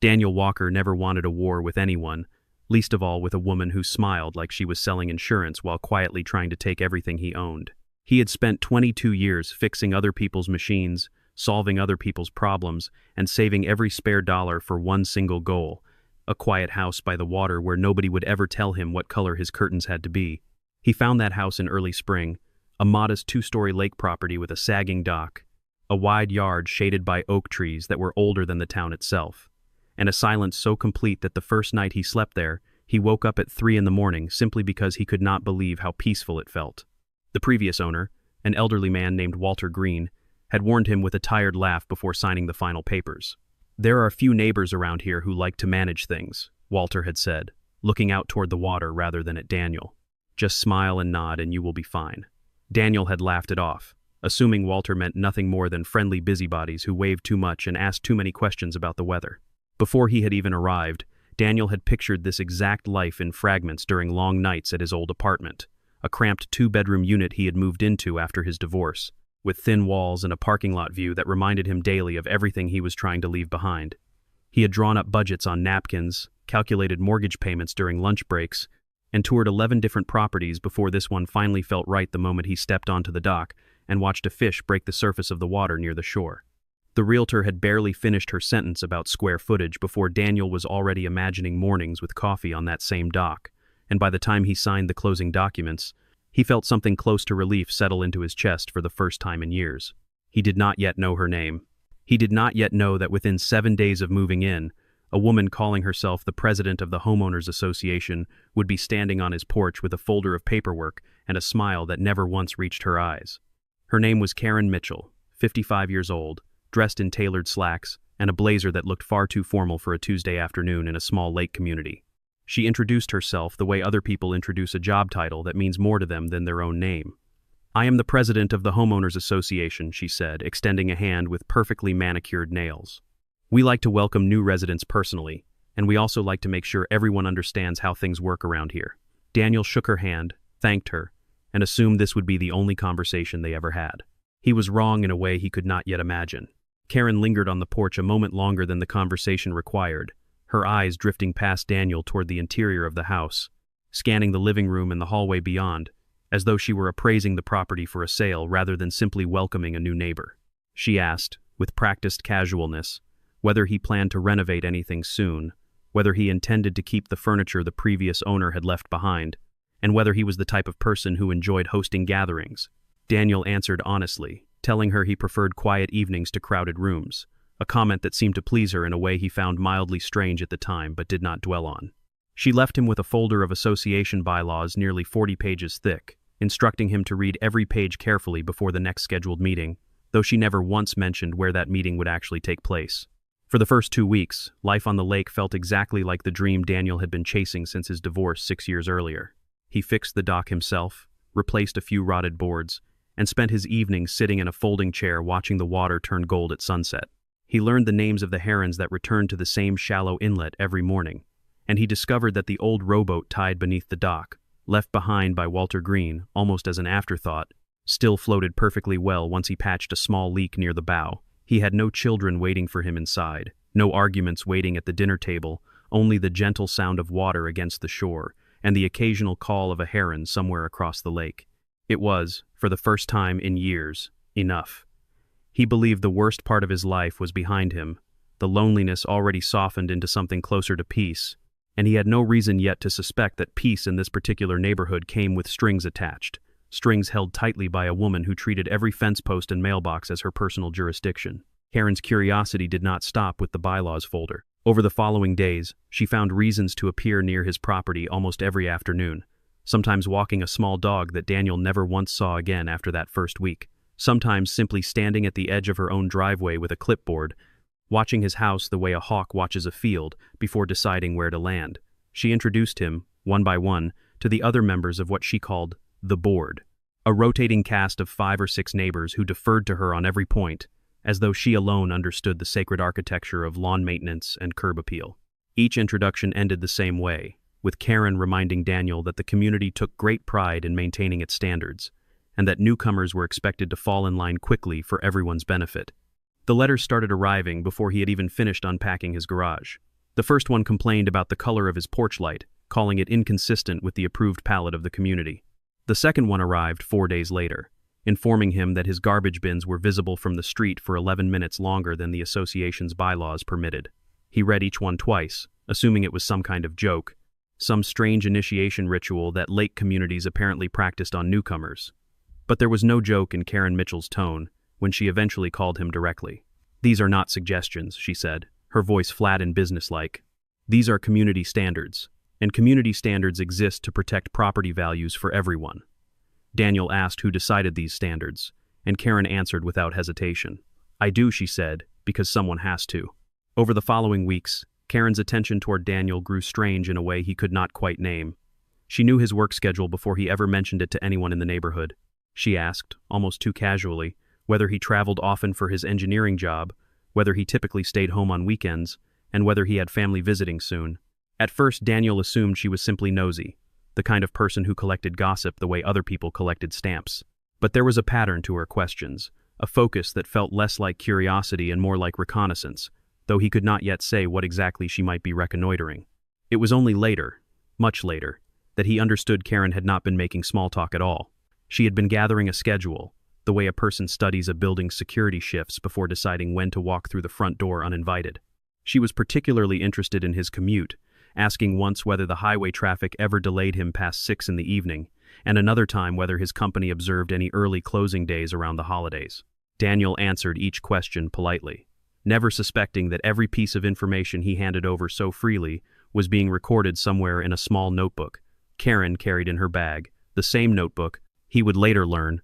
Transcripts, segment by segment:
Daniel Walker never wanted a war with anyone, least of all with a woman who smiled like she was selling insurance while quietly trying to take everything he owned. He had spent 22 years fixing other people's machines, solving other people's problems, and saving every spare dollar for one single goal: a quiet house by the water where nobody would ever tell him what color his curtains had to be. He found that house in early spring, a modest 2-story lake property with a sagging dock, a wide yard shaded by oak trees that were older than the town itself, and a silence so complete that the first night he slept there, he woke up at 3 a.m. simply because he could not believe how peaceful it felt. The previous owner, an elderly man named Walter Green, had warned him with a tired laugh before signing the final papers. "There are a few neighbors around here who like to manage things," Walter had said, looking out toward the water rather than at Daniel. "Just smile and nod and you will be fine." Daniel had laughed it off, assuming Walter meant nothing more than friendly busybodies who waved too much and asked too many questions about the weather. Before he had even arrived, Daniel had pictured this exact life in fragments during long nights at his old apartment, a cramped 2-bedroom unit he had moved into after his divorce, with thin walls and a parking lot view that reminded him daily of everything he was trying to leave behind. He had drawn up budgets on napkins, calculated mortgage payments during lunch breaks, and toured 11 different properties before this one finally felt right the moment he stepped onto the dock and watched a fish break the surface of the water near the shore. The realtor had barely finished her sentence about square footage before Daniel was already imagining mornings with coffee on that same dock, and by the time he signed the closing documents, he felt something close to relief settle into his chest for the first time in years. He did not yet know her name. He did not yet know that within 7 days of moving in, a woman calling herself the president of the Homeowners Association would be standing on his porch with a folder of paperwork and a smile that never once reached her eyes. Her name was Karen Mitchell, 55 years old, dressed in tailored slacks and a blazer that looked far too formal for a Tuesday afternoon in a small lake community. She introduced herself the way other people introduce a job title that means more to them than their own name. "I am the president of the Homeowners Association," she said, extending a hand with perfectly manicured nails. "We like to welcome new residents personally, and we also like to make sure everyone understands how things work around here." Daniel shook her hand, thanked her, and assumed this would be the only conversation they ever had. He was wrong in a way he could not yet imagine. Karen lingered on the porch a moment longer than the conversation required, her eyes drifting past Daniel toward the interior of the house, scanning the living room and the hallway beyond, as though she were appraising the property for a sale rather than simply welcoming a new neighbor. She asked, with practiced casualness, whether he planned to renovate anything soon, whether he intended to keep the furniture the previous owner had left behind, and whether he was the type of person who enjoyed hosting gatherings. Daniel answered honestly, telling her he preferred quiet evenings to crowded rooms, a comment that seemed to please her in a way he found mildly strange at the time but did not dwell on. She left him with a folder of association bylaws nearly 40 pages thick, instructing him to read every page carefully before the next scheduled meeting, though she never once mentioned where that meeting would actually take place. For the first 2 weeks, life on the lake felt exactly like the dream Daniel had been chasing since his divorce 6 years earlier. He fixed the dock himself, replaced a few rotted boards, and spent his evenings sitting in a folding chair watching the water turn gold at sunset. He learned the names of the herons that returned to the same shallow inlet every morning, and he discovered that the old rowboat tied beneath the dock, left behind by Walter Green almost as an afterthought, still floated perfectly well once he patched a small leak near the bow. He had no children waiting for him inside, no arguments waiting at the dinner table, only the gentle sound of water against the shore, and the occasional call of a heron somewhere across the lake. It was, for the first time in years, enough. He believed the worst part of his life was behind him, the loneliness already softened into something closer to peace, and he had no reason yet to suspect that peace in this particular neighborhood came with strings attached, strings held tightly by a woman who treated every fence post and mailbox as her personal jurisdiction. Karen's curiosity did not stop with the bylaws folder. Over the following days, she found reasons to appear near his property almost every afternoon, sometimes walking a small dog that Daniel never once saw again after that first week, sometimes simply standing at the edge of her own driveway with a clipboard, watching his house the way a hawk watches a field before deciding where to land. She introduced him, one by one, to the other members of what she called the board, a rotating cast of 5 or 6 neighbors who deferred to her on every point, as though she alone understood the sacred architecture of lawn maintenance and curb appeal. Each introduction ended the same way, with Karen reminding Daniel that the community took great pride in maintaining its standards, and that newcomers were expected to fall in line quickly for everyone's benefit. The letters started arriving before he had even finished unpacking his garage. The first one complained about the color of his porch light, calling it inconsistent with the approved palette of the community. The second one arrived 4 days later, informing him that his garbage bins were visible from the street for 11 minutes longer than the association's bylaws permitted. He read each one twice, assuming it was some kind of joke, some strange initiation ritual that lake communities apparently practiced on newcomers. But there was no joke in Karen Mitchell's tone when she eventually called him directly. "These are not suggestions," she said, her voice flat and businesslike. "These are community standards, and community standards exist to protect property values for everyone." Daniel asked who decided these standards, and Karen answered without hesitation. "I do," she said, "because someone has to." Over the following weeks, Karen's attention toward Daniel grew strange in a way he could not quite name. She knew his work schedule before he ever mentioned it to anyone in the neighborhood. She asked, almost too casually, whether he traveled often for his engineering job, whether he typically stayed home on weekends, and whether he had family visiting soon. At first, Daniel assumed she was simply nosy, the kind of person who collected gossip the way other people collected stamps. But there was a pattern to her questions, a focus that felt less like curiosity and more like reconnaissance, though he could not yet say what exactly she might be reconnoitering. It was only later, much later, that he understood Karen had not been making small talk at all. She had been gathering a schedule, the way a person studies a building's security shifts before deciding when to walk through the front door uninvited. She was particularly interested in his commute, asking once whether the highway traffic ever delayed him past 6 in the evening, and another time whether his company observed any early closing days around the holidays. Daniel answered each question politely, never suspecting that every piece of information he handed over so freely was being recorded somewhere in a small notebook Karen carried in her bag, the same notebook, he would later learn,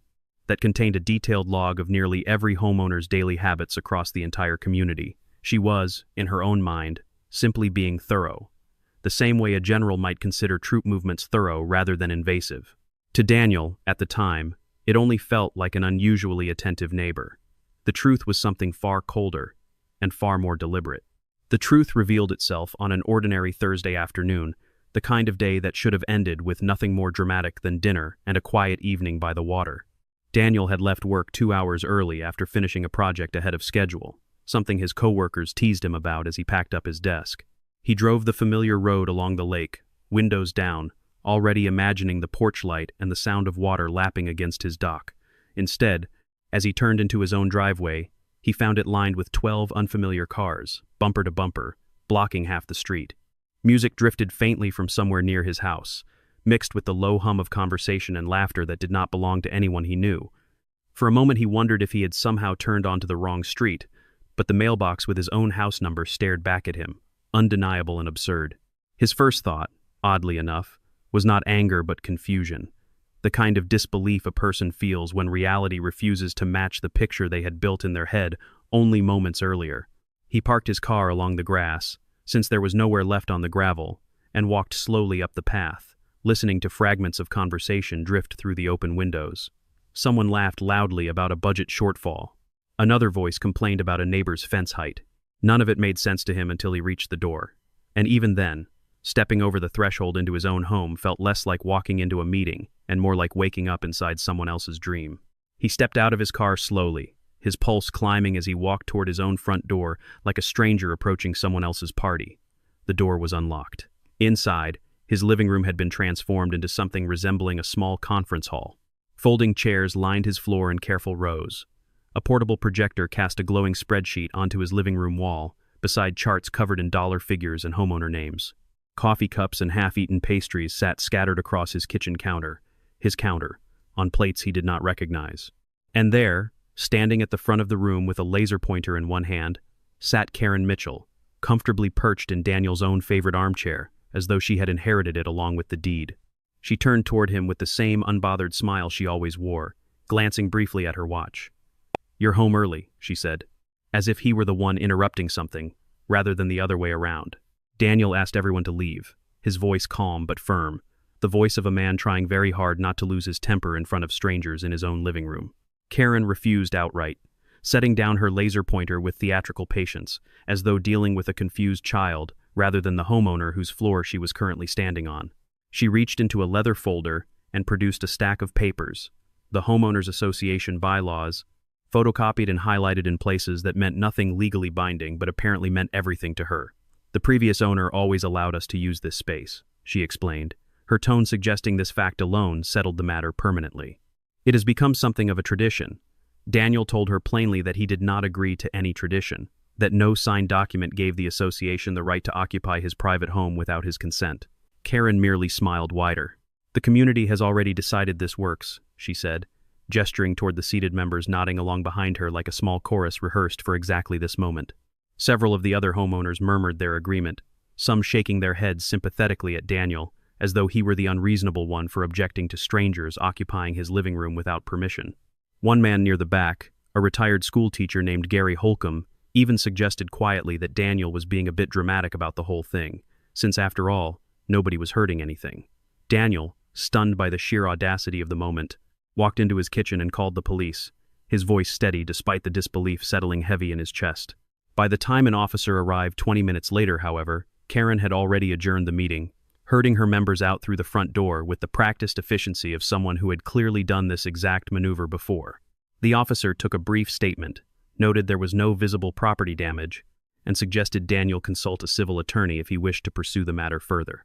that contained a detailed log of nearly every homeowner's daily habits across the entire community. She was, in her own mind, simply being thorough, the same way a general might consider troop movements thorough rather than invasive. To Daniel, at the time, it only felt like an unusually attentive neighbor. The truth was something far colder and far more deliberate. The truth revealed itself on an ordinary Thursday afternoon, the kind of day that should have ended with nothing more dramatic than dinner and a quiet evening by the water. Daniel had left work 2 hours early after finishing a project ahead of schedule, something his coworkers teased him about as he packed up his desk. He drove the familiar road along the lake, windows down, already imagining the porch light and the sound of water lapping against his dock. Instead, as he turned into his own driveway, he found it lined with 12 unfamiliar cars, bumper to bumper, blocking half the street. Music drifted faintly from somewhere near his house, mixed with the low hum of conversation and laughter that did not belong to anyone he knew. For a moment he wondered if he had somehow turned onto the wrong street, but the mailbox with his own house number stared back at him, undeniable and absurd. His first thought, oddly enough, was not anger but confusion, the kind of disbelief a person feels when reality refuses to match the picture they had built in their head only moments earlier. He parked his car along the grass, since there was nowhere left on the gravel, and walked slowly up the path, listening to fragments of conversation drift through the open windows. Someone laughed loudly about a budget shortfall. Another voice complained about a neighbor's fence height. None of it made sense to him until he reached the door. And even then, stepping over the threshold into his own home felt less like walking into a meeting and more like waking up inside someone else's dream. He stepped out of his car slowly, his pulse climbing as he walked toward his own front door like a stranger approaching someone else's party. The door was unlocked. Inside, his living room had been transformed into something resembling a small conference hall. Folding chairs lined his floor in careful rows. A portable projector cast a glowing spreadsheet onto his living room wall, beside charts covered in dollar figures and homeowner names. Coffee cups and half-eaten pastries sat scattered across his kitchen counter, on plates he did not recognize. And there, standing at the front of the room with a laser pointer in one hand, sat Karen Mitchell, comfortably perched in Daniel's own favorite armchair, as though she had inherited it along with the deed. She turned toward him with the same unbothered smile she always wore, glancing briefly at her watch. "You're home early," she said, as if he were the one interrupting something, rather than the other way around. Daniel asked everyone to leave, his voice calm but firm, the voice of a man trying very hard not to lose his temper in front of strangers in his own living room. Karen refused outright, setting down her laser pointer with theatrical patience, as though dealing with a confused child rather than the homeowner whose floor she was currently standing on. She reached into a leather folder and produced a stack of papers, the Homeowners Association bylaws, photocopied and highlighted in places that meant nothing legally binding but apparently meant everything to her. "The previous owner always allowed us to use this space," she explained, her tone suggesting this fact alone settled the matter permanently. "It has become something of a tradition." Daniel told her plainly that he did not agree to any tradition, that no signed document gave the association the right to occupy his private home without his consent. Karen merely smiled wider. "The community has already decided this works," she said, gesturing toward the seated members nodding along behind her like a small chorus rehearsed for exactly this moment. Several of the other homeowners murmured their agreement, some shaking their heads sympathetically at Daniel, as though he were the unreasonable one for objecting to strangers occupying his living room without permission. One man near the back, a retired schoolteacher named Gary Holcomb, even suggested quietly that Daniel was being a bit dramatic about the whole thing, since after all, nobody was hurting anything. Daniel, stunned by the sheer audacity of the moment, walked into his kitchen and called the police, his voice steady despite the disbelief settling heavy in his chest. By the time an officer arrived 20 minutes later, however, Karen had already adjourned the meeting, herding her members out through the front door with the practiced efficiency of someone who had clearly done this exact maneuver before. The officer took a brief statement, noted there was no visible property damage, and suggested Daniel consult a civil attorney if he wished to pursue the matter further.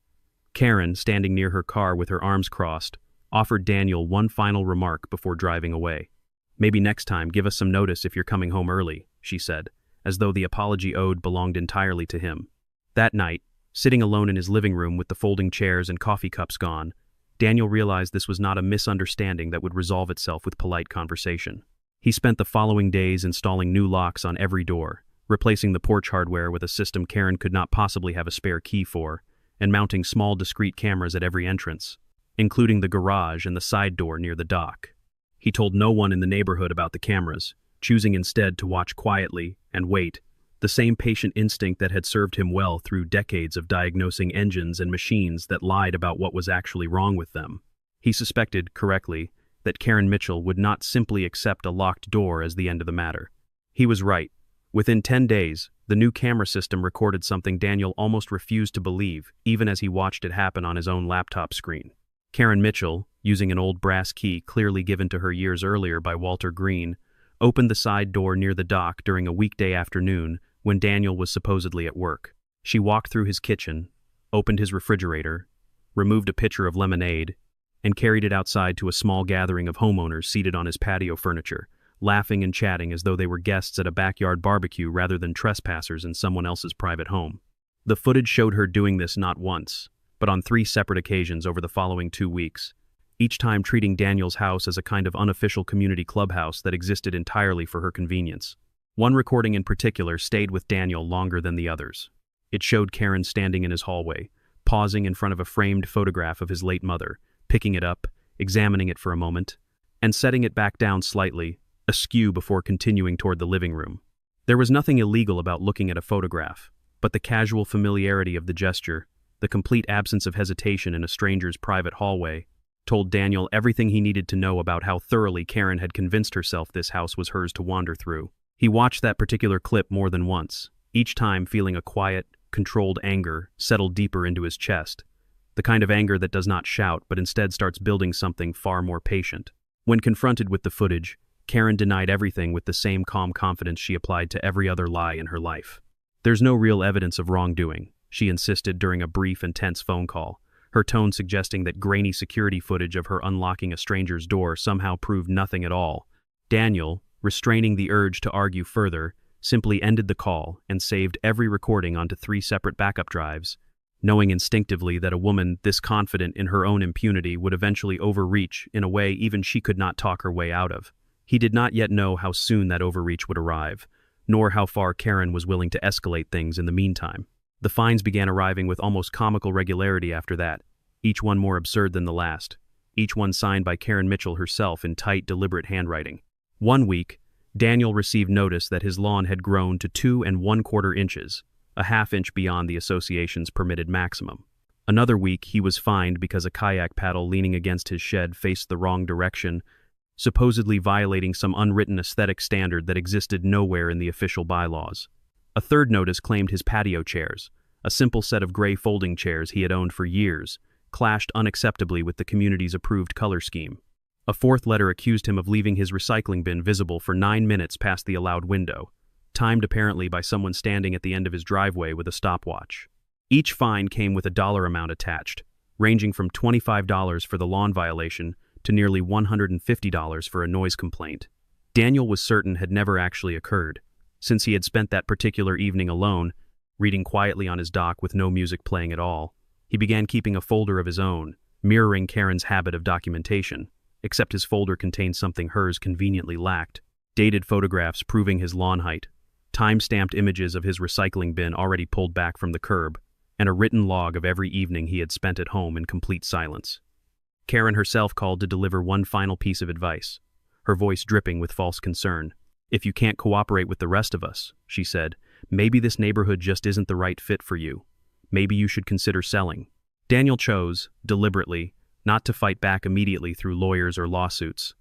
Karen, standing near her car with her arms crossed, offered Daniel one final remark before driving away. "Maybe next time give us some notice if you're coming home early," she said, as though the apology owed belonged entirely to him. That night, sitting alone in his living room with the folding chairs and coffee cups gone, Daniel realized this was not a misunderstanding that would resolve itself with polite conversation. He spent the following days installing new locks on every door, replacing the porch hardware with a system Karen could not possibly have a spare key for, and mounting small discrete cameras at every entrance, including the garage and the side door near the dock. He told no one in the neighborhood about the cameras, choosing instead to watch quietly and wait, the same patient instinct that had served him well through decades of diagnosing engines and machines that lied about what was actually wrong with them. He suspected, correctly, that Karen Mitchell would not simply accept a locked door as the end of the matter. He was right. Within 10 days, the new camera system recorded something Daniel almost refused to believe, even as he watched it happen on his own laptop screen. Karen Mitchell, using an old brass key clearly given to her years earlier by Walter Green, opened the side door near the dock during a weekday afternoon when Daniel was supposedly at work. She walked through his kitchen, opened his refrigerator, removed a pitcher of lemonade, and carried it outside to a small gathering of homeowners seated on his patio furniture, laughing and chatting as though they were guests at a backyard barbecue rather than trespassers in someone else's private home. The footage showed her doing this not once, but on 3 separate occasions over the following 2 weeks, each time treating Daniel's house as a kind of unofficial community clubhouse that existed entirely for her convenience. One recording in particular stayed with Daniel longer than the others. It showed Karen standing in his hallway, pausing in front of a framed photograph of his late mother, picking it up, examining it for a moment, and setting it back down slightly, askew before continuing toward the living room. There was nothing illegal about looking at a photograph, but the casual familiarity of the gesture, the complete absence of hesitation in a stranger's private hallway, told Daniel everything he needed to know about how thoroughly Karen had convinced herself this house was hers to wander through. He watched that particular clip more than once, each time feeling a quiet, controlled anger settle deeper into his chest, the kind of anger that does not shout but instead starts building something far more patient. When confronted with the footage, Karen denied everything with the same calm confidence she applied to every other lie in her life. "There's no real evidence of wrongdoing," she insisted during a brief and tense phone call, her tone suggesting that grainy security footage of her unlocking a stranger's door somehow proved nothing at all. Daniel, restraining the urge to argue further, simply ended the call and saved every recording onto 3 separate backup drives, knowing instinctively that a woman this confident in her own impunity would eventually overreach in a way even she could not talk her way out of. He did not yet know how soon that overreach would arrive, nor how far Karen was willing to escalate things in the meantime. The fines began arriving with almost comical regularity after that, each one more absurd than the last, each one signed by Karen Mitchell herself in tight, deliberate handwriting. One week, Daniel received notice that his lawn had grown to 2 1/4 inches, a half-inch beyond the association's permitted maximum. Another week, he was fined because a kayak paddle leaning against his shed faced the wrong direction, supposedly violating some unwritten aesthetic standard that existed nowhere in the official bylaws. A third notice claimed his patio chairs, a simple set of gray folding chairs he had owned for years, clashed unacceptably with the community's approved color scheme. A fourth letter accused him of leaving his recycling bin visible for 9 minutes past the allowed window, timed apparently by someone standing at the end of his driveway with a stopwatch. Each fine came with a dollar amount attached, ranging from $25 for the lawn violation to nearly $150 for a noise complaint. Daniel was certain had never actually occurred, since he had spent that particular evening alone, reading quietly on his dock with no music playing at all. He began keeping a folder of his own, mirroring Karen's habit of documentation, except his folder contained something hers conveniently lacked: dated photographs proving his lawn height, time-stamped images of his recycling bin already pulled back from the curb, and a written log of every evening he had spent at home in complete silence. Karen herself called to deliver one final piece of advice, her voice dripping with false concern. "If you can't cooperate with the rest of us," she said, "maybe this neighborhood just isn't the right fit for you. Maybe you should consider selling." Daniel chose, deliberately, not to fight back immediately through lawyers or lawsuits,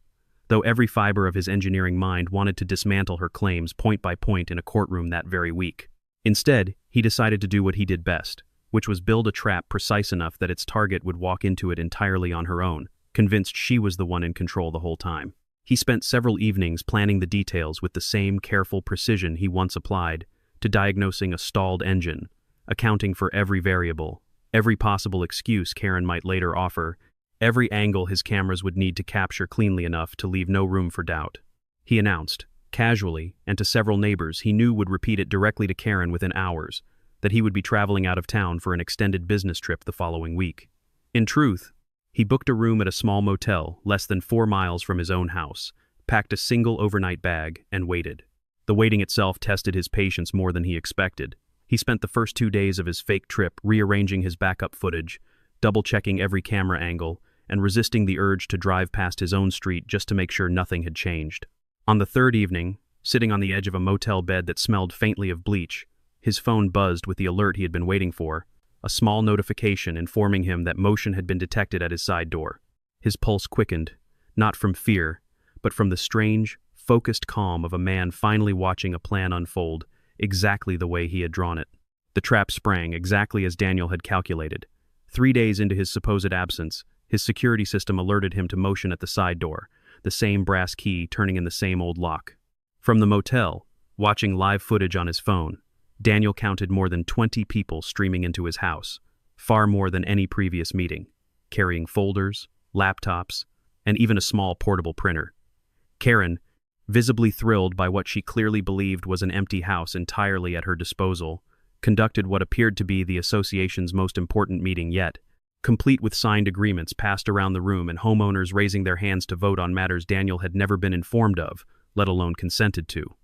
though every fiber of his engineering mind wanted to dismantle her claims point by point in a courtroom that very week. Instead, he decided to do what he did best, which was build a trap precise enough that its target would walk into it entirely on her own, convinced she was the one in control the whole time. He spent several evenings planning the details with the same careful precision he once applied to diagnosing a stalled engine, accounting for every variable, every possible excuse Karen might later offer, every angle his cameras would need to capture cleanly enough to leave no room for doubt. He announced, casually, and to several neighbors he knew would repeat it directly to Karen within hours, that he would be traveling out of town for an extended business trip the following week. In truth, he booked a room at a small motel less than 4 miles from his own house, packed a single overnight bag, and waited. The waiting itself tested his patience more than he expected. He spent the first 2 days of his fake trip rearranging his backup footage, double-checking every camera angle, and resisting the urge to drive past his own street just to make sure nothing had changed. On the third evening, sitting on the edge of a motel bed that smelled faintly of bleach, his phone buzzed with the alert he had been waiting for, a small notification informing him that motion had been detected at his side door. His pulse quickened, not from fear, but from the strange, focused calm of a man finally watching a plan unfold exactly the way he had drawn it. The trap sprang exactly as Daniel had calculated. 3 days into his supposed absence, his security system alerted him to motion at the side door, the same brass key turning in the same old lock. From the motel, watching live footage on his phone, Daniel counted more than 20 people streaming into his house, far more than any previous meeting, carrying folders, laptops, and even a small portable printer. Karen, visibly thrilled by what she clearly believed was an empty house entirely at her disposal, conducted what appeared to be the association's most important meeting yet, complete with signed agreements passed around the room and homeowners raising their hands to vote on matters Daniel had never been informed of, let alone consented to.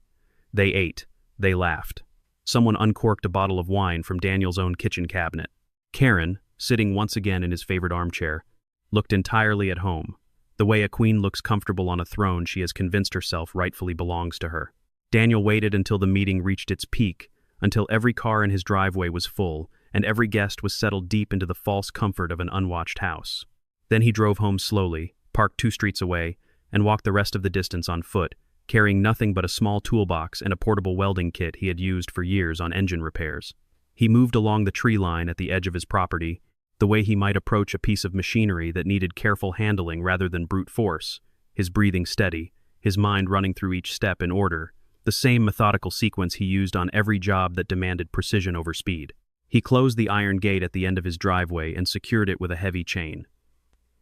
They ate. They laughed. Someone uncorked a bottle of wine from Daniel's own kitchen cabinet. Karen, sitting once again in his favorite armchair, looked entirely at home, the way a queen looks comfortable on a throne she has convinced herself rightfully belongs to her. Daniel waited until the meeting reached its peak, until every car in his driveway was full, and every guest was settled deep into the false comfort of an unwatched house. Then he drove home slowly, parked 2 streets away, and walked the rest of the distance on foot, carrying nothing but a small toolbox and a portable welding kit he had used for years on engine repairs. He moved along the tree line at the edge of his property, the way he might approach a piece of machinery that needed careful handling rather than brute force, his breathing steady, his mind running through each step in order, the same methodical sequence he used on every job that demanded precision over speed. He closed the iron gate at the end of his driveway and secured it with a heavy chain.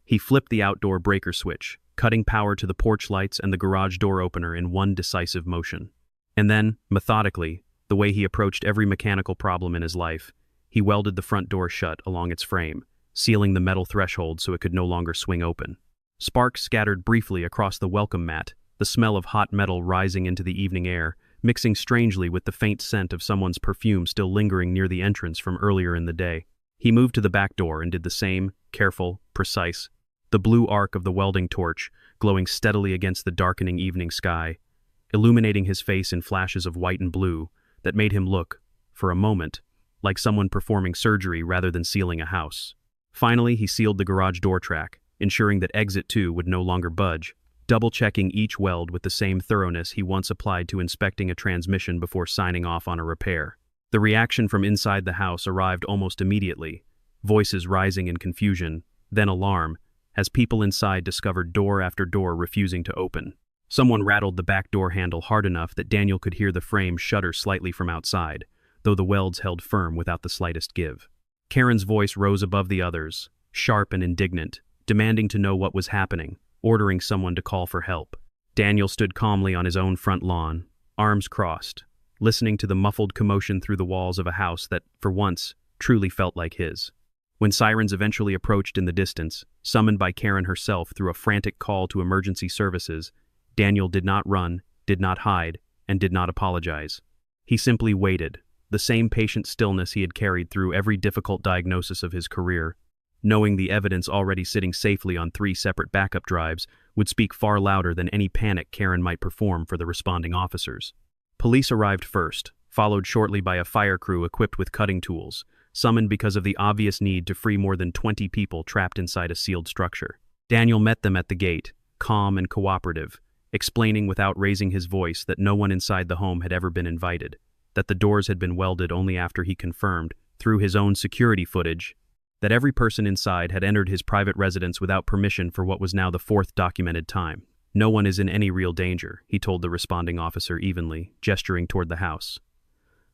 He flipped the outdoor breaker switch, cutting power to the porch lights and the garage door opener in one decisive motion. And then, methodically, the way he approached every mechanical problem in his life, he welded the front door shut along its frame, sealing the metal threshold so it could no longer swing open. Sparks scattered briefly across the welcome mat, the smell of hot metal rising into the evening air, mixing strangely with the faint scent of someone's perfume still lingering near the entrance from earlier in the day. He moved to the back door and did the same, careful, precise, the blue arc of the welding torch glowing steadily against the darkening evening sky, illuminating his face in flashes of white and blue that made him look, for a moment, like someone performing surgery rather than sealing a house. Finally, he sealed the garage door track, ensuring that exit 2 would no longer budge, double-checking each weld with the same thoroughness he once applied to inspecting a transmission before signing off on a repair. The reaction from inside the house arrived almost immediately, voices rising in confusion, then alarm, as people inside discovered door after door refusing to open. Someone rattled the back door handle hard enough that Daniel could hear the frame shudder slightly from outside, though the welds held firm without the slightest give. Karen's voice rose above the others, sharp and indignant, demanding to know what was happening, ordering someone to call for help. Daniel stood calmly on his own front lawn, arms crossed, listening to the muffled commotion through the walls of a house that, for once, truly felt like his. When sirens eventually approached in the distance, summoned by Karen herself through a frantic call to emergency services, Daniel did not run, did not hide, and did not apologize. He simply waited, the same patient stillness he had carried through every difficult diagnosis of his career, knowing the evidence already sitting safely on 3 separate backup drives would speak far louder than any panic Karen might perform for the responding officers. Police arrived first, followed shortly by a fire crew equipped with cutting tools, summoned because of the obvious need to free more than 20 people trapped inside a sealed structure. Daniel met them at the gate, calm and cooperative, explaining without raising his voice that no one inside the home had ever been invited, that the doors had been welded only after he confirmed, through his own security footage, that every person inside had entered his private residence without permission for what was now the 4th documented time. No one is in any real danger, he told the responding officer evenly, gesturing toward the house.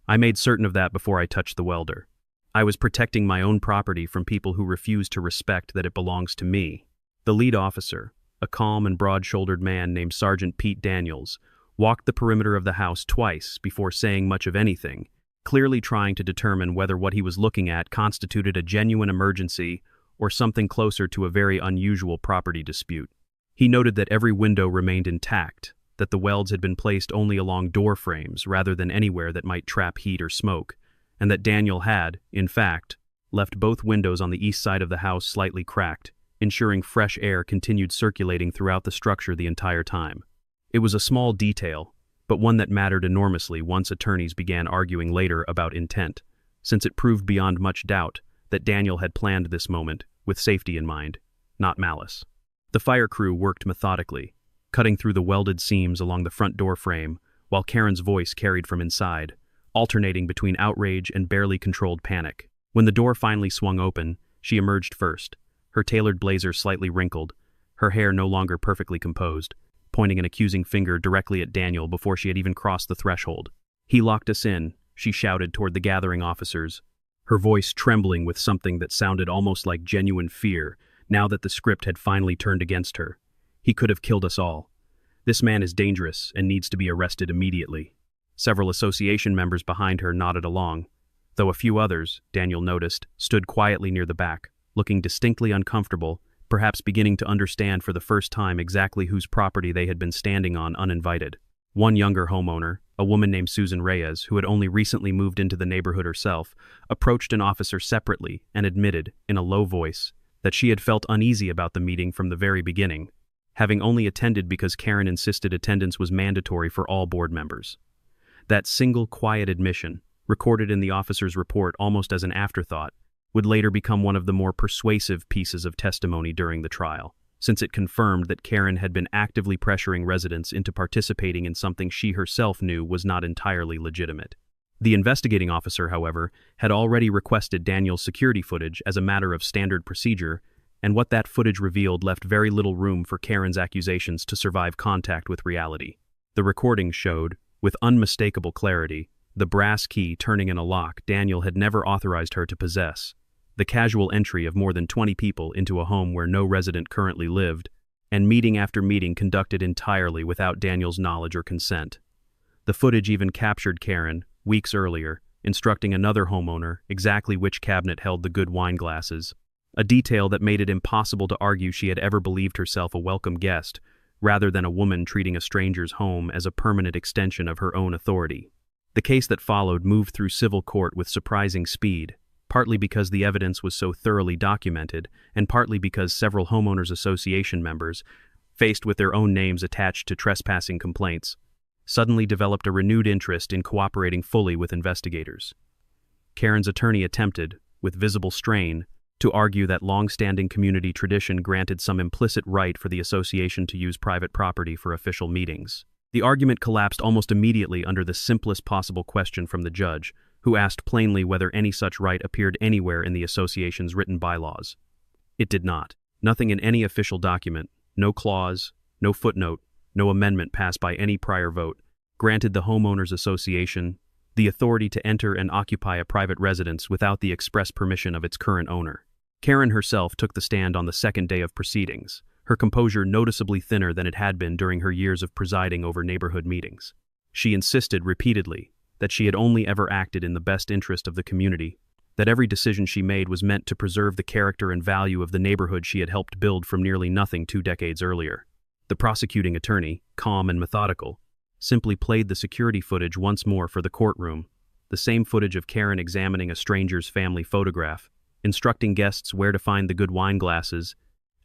I made certain of that before I touched the welder. I was protecting my own property from people who refuse to respect that it belongs to me. The lead officer, a calm and broad-shouldered man named Sergeant Pete Daniels, walked the perimeter of the house twice before saying much of anything, clearly trying to determine whether what he was looking at constituted a genuine emergency or something closer to a very unusual property dispute. He noted that every window remained intact, that the welds had been placed only along door frames rather than anywhere that might trap heat or smoke, and that Daniel had, in fact, left both windows on the east side of the house slightly cracked, ensuring fresh air continued circulating throughout the structure the entire time. It was a small detail, but one that mattered enormously once attorneys began arguing later about intent, since it proved beyond much doubt that Daniel had planned this moment with safety in mind, not malice. The fire crew worked methodically, cutting through the welded seams along the front door frame, while Karen's voice carried from inside, alternating between outrage and barely controlled panic. When the door finally swung open, she emerged first, her tailored blazer slightly wrinkled, her hair no longer perfectly composed, pointing an accusing finger directly at Daniel before she had even crossed the threshold. "He locked us in," she shouted toward the gathering officers, her voice trembling with something that sounded almost like genuine fear, now that the script had finally turned against her. "He could have killed us all. This man is dangerous and needs to be arrested immediately." Several association members behind her nodded along, though a few others, Daniel noticed, stood quietly near the back, looking distinctly uncomfortable, perhaps beginning to understand for the first time exactly whose property they had been standing on uninvited. One younger homeowner, a woman named Susan Reyes, who had only recently moved into the neighborhood herself, approached an officer separately and admitted, in a low voice, that she had felt uneasy about the meeting from the very beginning, having only attended because Karen insisted attendance was mandatory for all board members. That single quiet admission, recorded in the officer's report almost as an afterthought, would later become one of the more persuasive pieces of testimony during the trial, since it confirmed that Karen had been actively pressuring residents into participating in something she herself knew was not entirely legitimate. The investigating officer, however, had already requested Daniel's security footage as a matter of standard procedure, and what that footage revealed left very little room for Karen's accusations to survive contact with reality. The recording showed, with unmistakable clarity, the brass key turning in a lock Daniel had never authorized her to possess, the casual entry of more than 20 people into a home where no resident currently lived, and meeting after meeting conducted entirely without Daniel's knowledge or consent. The footage even captured Karen, weeks earlier, instructing another homeowner exactly which cabinet held the good wine glasses, a detail that made it impossible to argue she had ever believed herself a welcome guest, rather than a woman treating a stranger's home as a permanent extension of her own authority. The case that followed moved through civil court with surprising speed, partly because the evidence was so thoroughly documented, and partly because several homeowners association members, faced with their own names attached to trespassing complaints, suddenly developed a renewed interest in cooperating fully with investigators. Karen's attorney attempted, with visible strain, to argue that long-standing community tradition granted some implicit right for the association to use private property for official meetings. The argument collapsed almost immediately under the simplest possible question from the judge, who asked plainly whether any such right appeared anywhere in the association's written bylaws. It did not. Nothing in any official document, no clause, no footnote, no amendment passed by any prior vote, granted the Homeowners Association the authority to enter and occupy a private residence without the express permission of its current owner. Karen herself took the stand on the second day of proceedings, her composure noticeably thinner than it had been during her years of presiding over neighborhood meetings. She insisted repeatedly that she had only ever acted in the best interest of the community, that every decision she made was meant to preserve the character and value of the neighborhood she had helped build from nearly nothing 2 decades earlier. The prosecuting attorney, calm and methodical, simply played the security footage once more for the courtroom, the same footage of Karen examining a stranger's family photograph, instructing guests where to find the good wine glasses,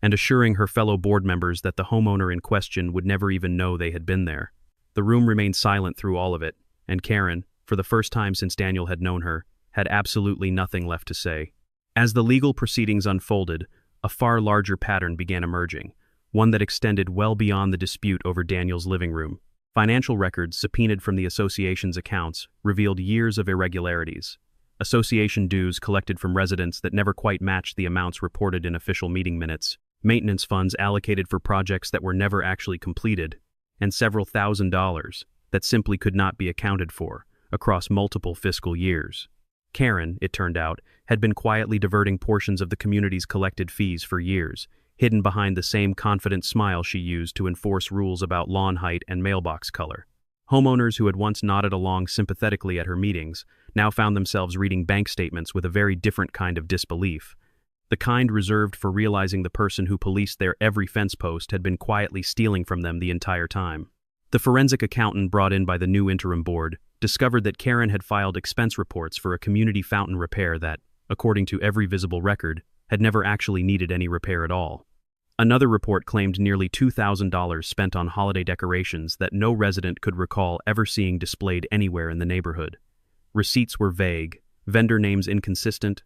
and assuring her fellow board members that the homeowner in question would never even know they had been there. The room remained silent through all of it, and Karen, for the first time since Daniel had known her, had absolutely nothing left to say. As the legal proceedings unfolded, a far larger pattern began emerging, one that extended well beyond the dispute over Daniel's living room. Financial records subpoenaed from the association's accounts revealed years of irregularities. Association dues collected from residents that never quite matched the amounts reported in official meeting minutes, maintenance funds allocated for projects that were never actually completed, and several $1,000s that simply could not be accounted for across multiple fiscal years. Karen, it turned out, had been quietly diverting portions of the community's collected fees for years, hidden behind the same confident smile she used to enforce rules about lawn height and mailbox color. Homeowners who had once nodded along sympathetically at her meetings now found themselves reading bank statements with a very different kind of disbelief, the kind reserved for realizing the person who policed their every fence post had been quietly stealing from them the entire time. The forensic accountant brought in by the new interim board discovered that Karen had filed expense reports for a community fountain repair that, according to every visible record, had never actually needed any repair at all. Another report claimed nearly $2,000 spent on holiday decorations that no resident could recall ever seeing displayed anywhere in the neighborhood. Receipts were vague, vendor names inconsistent,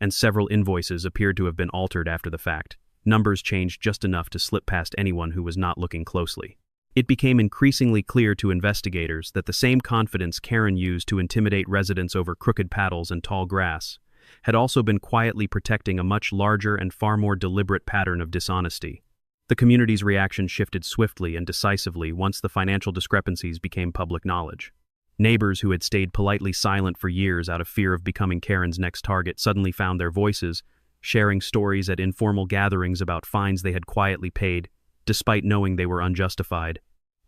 and several invoices appeared to have been altered after the fact. Numbers changed just enough to slip past anyone who was not looking closely. It became increasingly clear to investigators that the same confidence Karen used to intimidate residents over crooked paddles and tall grass had also been quietly protecting a much larger and far more deliberate pattern of dishonesty. The community's reaction shifted swiftly and decisively once the financial discrepancies became public knowledge. Neighbors who had stayed politely silent for years out of fear of becoming Karen's next target suddenly found their voices, sharing stories at informal gatherings about fines they had quietly paid, despite knowing they were unjustified,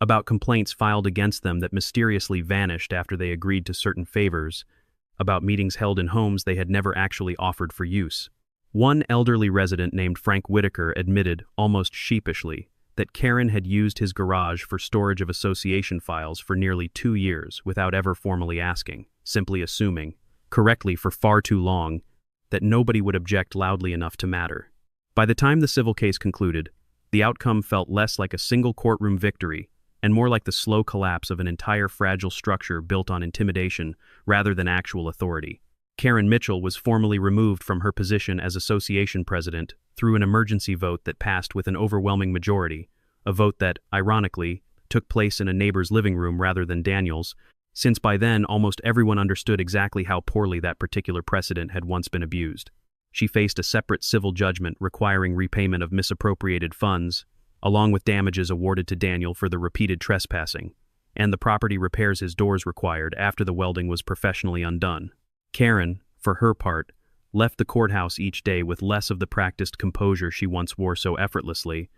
about complaints filed against them that mysteriously vanished after they agreed to certain favors, about meetings held in homes they had never actually offered for use. One elderly resident named Frank Whitaker admitted, almost sheepishly, that Karen had used his garage for storage of association files for nearly 2 years without ever formally asking, simply assuming, correctly for far too long, that nobody would object loudly enough to matter. By the time the civil case concluded, the outcome felt less like a single courtroom victory and more like the slow collapse of an entire fragile structure built on intimidation rather than actual authority. Karen Mitchell was formally removed from her position as association president through an emergency vote that passed with an overwhelming majority, a vote that, ironically, took place in a neighbor's living room rather than Daniel's, since by then almost everyone understood exactly how poorly that particular precedent had once been abused. She faced a separate civil judgment requiring repayment of misappropriated funds, along with damages awarded to Daniel for the repeated trespassing, and the property repairs his doors required after the welding was professionally undone. Karen, for her part, left the courthouse each day with less of the practiced composure she once wore so effortlessly,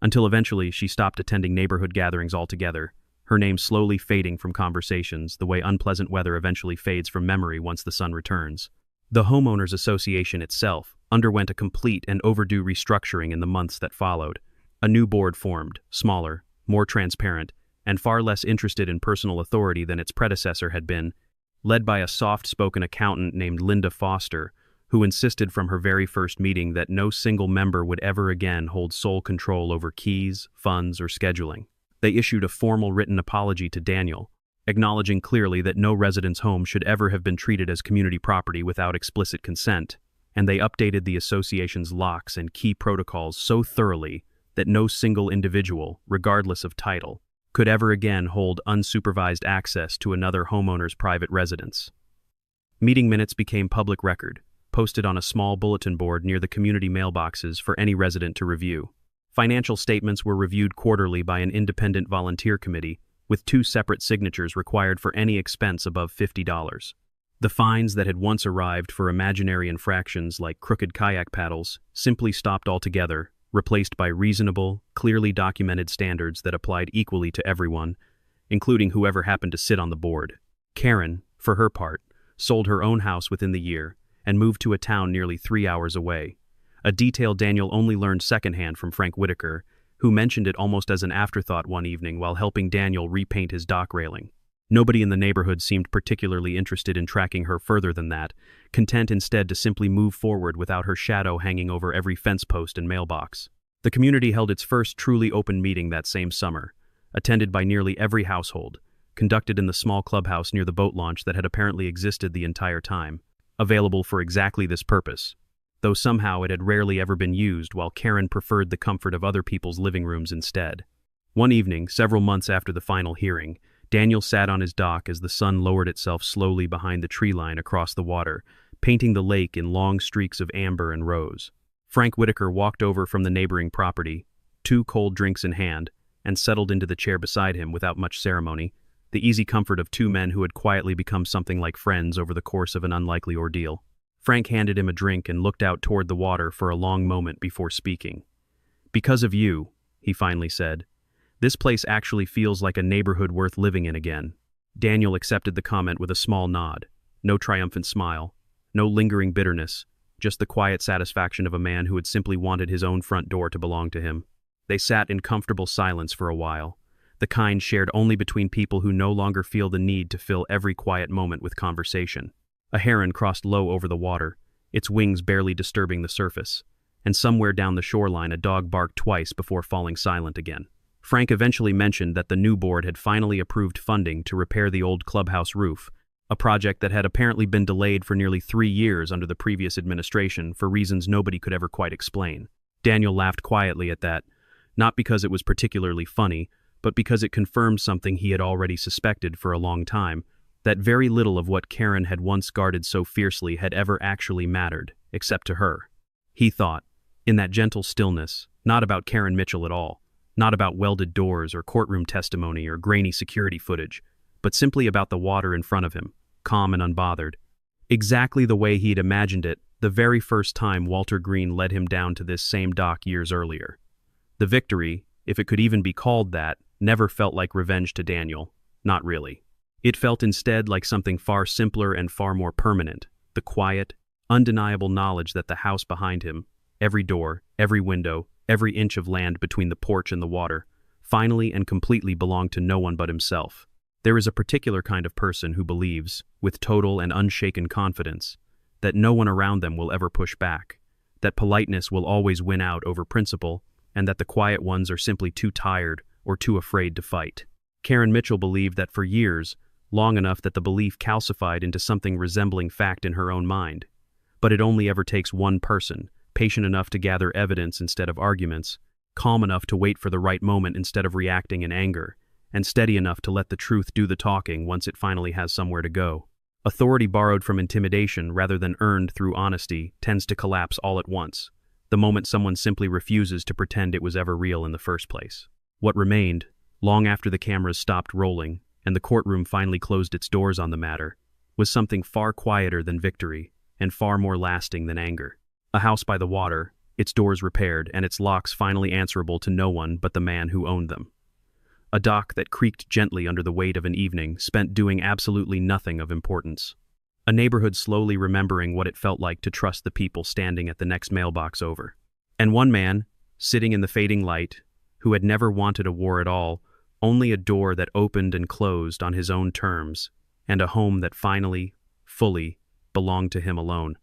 until eventually she stopped attending neighborhood gatherings altogether, her name slowly fading from conversations the way unpleasant weather eventually fades from memory once the sun returns. The Homeowners Association itself underwent a complete and overdue restructuring in the months that followed. A new board formed, smaller, more transparent, and far less interested in personal authority than its predecessor had been, led by a soft-spoken accountant named Linda Foster, who insisted from her very first meeting that no single member would ever again hold sole control over keys, funds, or scheduling. They issued a formal written apology to Daniel, acknowledging clearly that no resident's home should ever have been treated as community property without explicit consent, and they updated the association's locks and key protocols so thoroughly that no single individual, regardless of title, could ever again hold unsupervised access to another homeowner's private residence. Meeting minutes became public record, posted on a small bulletin board near the community mailboxes for any resident to review. Financial statements were reviewed quarterly by an independent volunteer committee, with 2 separate signatures required for any expense above $50. The fines that had once arrived for imaginary infractions like crooked kayak paddles simply stopped altogether, replaced by reasonable, clearly documented standards that applied equally to everyone, including whoever happened to sit on the board. Karen, for her part, sold her own house within the year and moved to a town nearly 3 hours away, a detail Daniel only learned secondhand from Frank Whitaker, who mentioned it almost as an afterthought one evening while helping Daniel repaint his dock railing. Nobody in the neighborhood seemed particularly interested in tracking her further than that, content instead to simply move forward without her shadow hanging over every fence post and mailbox. The community held its first truly open meeting that same summer, attended by nearly every household, conducted in the small clubhouse near the boat launch that had apparently existed the entire time, available for exactly this purpose, though somehow it had rarely ever been used while Karen preferred the comfort of other people's living rooms instead. One evening, several months after the final hearing, Daniel sat on his dock as the sun lowered itself slowly behind the tree line across the water, painting the lake in long streaks of amber and rose. Frank Whitaker walked over from the neighboring property, 2 cold drinks in hand, and settled into the chair beside him without much ceremony, the easy comfort of 2 men who had quietly become something like friends over the course of an unlikely ordeal. Frank handed him a drink and looked out toward the water for a long moment before speaking. "Because of you," he finally said, "this place actually feels like a neighborhood worth living in again." Daniel accepted the comment with a small nod, no triumphant smile, no lingering bitterness, just the quiet satisfaction of a man who had simply wanted his own front door to belong to him. They sat in comfortable silence for a while, the kind shared only between people who no longer feel the need to fill every quiet moment with conversation. A heron crossed low over the water, its wings barely disturbing the surface, and somewhere down the shoreline a dog barked twice before falling silent again. Frank eventually mentioned that the new board had finally approved funding to repair the old clubhouse roof, a project that had apparently been delayed for nearly 3 years under the previous administration for reasons nobody could ever quite explain. Daniel laughed quietly at that, not because it was particularly funny, but because it confirmed something he had already suspected for a long time, that very little of what Karen had once guarded so fiercely had ever actually mattered, except to her. He thought, in that gentle stillness, not about Karen Mitchell at all, not about welded doors or courtroom testimony or grainy security footage, but simply about the water in front of him, calm and unbothered. Exactly the way he'd imagined it the very first time Walter Green led him down to this same dock years earlier. The victory, if it could even be called that, never felt like revenge to Daniel, not really. It felt instead like something far simpler and far more permanent, the quiet, undeniable knowledge that the house behind him, every door, every window, every inch of land between the porch and the water, finally and completely belonged to no one but himself. There is a particular kind of person who believes, with total and unshaken confidence, that no one around them will ever push back, that politeness will always win out over principle, and that the quiet ones are simply too tired or too afraid to fight. Karen Mitchell believed that for years, long enough that the belief calcified into something resembling fact in her own mind. But it only ever takes one person, patient enough to gather evidence instead of arguments, calm enough to wait for the right moment instead of reacting in anger, and steady enough to let the truth do the talking once it finally has somewhere to go. Authority borrowed from intimidation rather than earned through honesty tends to collapse all at once, the moment someone simply refuses to pretend it was ever real in the first place. What remained, long after the cameras stopped rolling and the courtroom finally closed its doors on the matter, was something far quieter than victory and far more lasting than anger. A house by the water, its doors repaired and its locks finally answerable to no one but the man who owned them. A dock that creaked gently under the weight of an evening spent doing absolutely nothing of importance. A neighborhood slowly remembering what it felt like to trust the people standing at the next mailbox over. And one man, sitting in the fading light, who had never wanted a war at all, only a door that opened and closed on his own terms, and a home that finally, fully, belonged to him alone.